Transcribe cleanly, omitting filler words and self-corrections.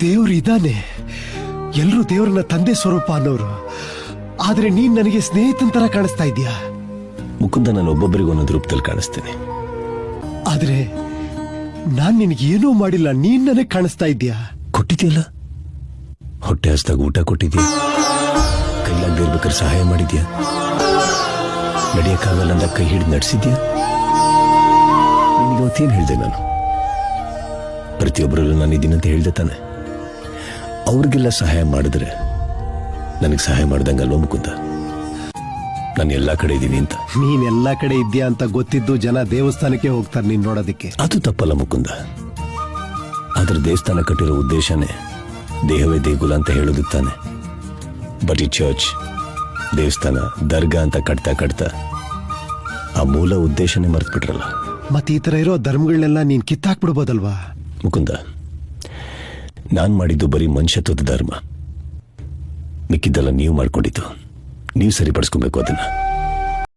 ದೇವ್ರು ಇದ್ದಾನೆ, ಎಲ್ರೂ ದೇವ್ರನ್ನ ತಂದೆ ಸ್ವರೂಪ ಅನ್ನೋರು. ಆದ್ರೆ ನೀನ್ ನನಗೆ ಸ್ನೇಹಿತನ ತರ ಕಾಣಿಸ್ತಾ ಇದೀಯಾ. ಮುಕುಂದ, ನಾನು ಒಬ್ಬೊಬ್ಬರಿಗೆ ಒಂದೊಂದು ರೂಪದಲ್ಲಿ ಕಾಣಿಸ್ತೇನೆ. ಆದ್ರೆ ನಾನ್ ನಿನಗೇನೂ ಮಾಡಿಲ್ಲ, ನೀನ್ ನನಗೆ ಕಾಣಿಸ್ತಾ ಇದ್ದೀಯಾ. ಕೊಟ್ಟಿದ್ಯಲ್ಲ, ಹೊಟ್ಟೆ ಹಸ್ದಾಗ ಊಟ ಕೊಟ್ಟಿದ್ಯಾ, ಕೈಲಾಗದೆ ಇರ್ಬೇಕಾದ್ರೆ ಸಹಾಯ ಮಾಡಿದ್ಯಾ, ನಡೆಯಕ್ಕಾಗಲ್ಲ ಅಂದ ಕೈ ಹಿಡಿದು ನಡೆಸಿದ್ಯಾ. ನಿನಗವತ್ತೇನು ಹೇಳಿದೆ ನಾನು? ಪ್ರತಿಯೊಬ್ಬರಲ್ಲೂ ನಾನು ಇದ್ದೀನಂತ ಹೇಳ್ದೆ ತಾನೆ. ಅವ್ರಿಗೆಲ್ಲ ಸಹಾಯ ಮಾಡಿದ್ರೆ ನನಗೆ ಸಹಾಯ ಮಾಡ್ದಂಗಲ್ವ ಮುಕುಂದ? ನಾನು ಎಲ್ಲಾ ಕಡೆ ಇದ್ದೀನಿ ಅಂತ. ನೀನ್ ಎಲ್ಲಾ ಕಡೆ ಇದ್ಯಾ ಅಂತ ಗೊತ್ತಿದ್ದು ಜನ ದೇವಸ್ಥಾನಕ್ಕೆ ಹೋಗ್ತಾರೆ ನೀನ್ ನೋಡೋದಕ್ಕೆ. ಅದು ತಪ್ಪಲ್ಲ ಮುಕುಂದ. ಆದ್ರೆ ದೇವಸ್ಥಾನ ಕಟ್ಟಿರೋ ಉದ್ದೇಶನೇ ದೇಹವೇ ದೇಗುಲ ಅಂತ ಹೇಳೋದು ತಾನೆ. ಬಟ್ ಈ ಚರ್ಚ್, ದೇವಸ್ಥಾನ, ದರ್ಗಾ ಅಂತ ಕಟ್ತಾ ಆ ಮೂಲ ಉದ್ದೇಶನೇ ಮರ್ತ್ಬಿಟ್ರಲ್ಲ. ಮತ್ತೆ ಈ ತರ ಇರೋ ಧರ್ಮಗಳನ್ನೆಲ್ಲ ನೀನ್ ಕಿತ್ತಾಕ್ಬಿಡ್ಬೋದಲ್ವಾ? ಮುಕುಂದ, ನಾನ್ ಮಾಡಿದ್ದು ಬರೀ ಮನುಷ್ಯತ್ವದ ಧರ್ಮ, ಮಿಕ್ಕಿದ್ದೆಲ್ಲ ನೀವು ಮಾಡ್ಕೊಂಡಿದ್ದು. ನೀವು ಸರಿಪಡಿಸ್ಕೊಬೇಕು ಅದನ್ನ.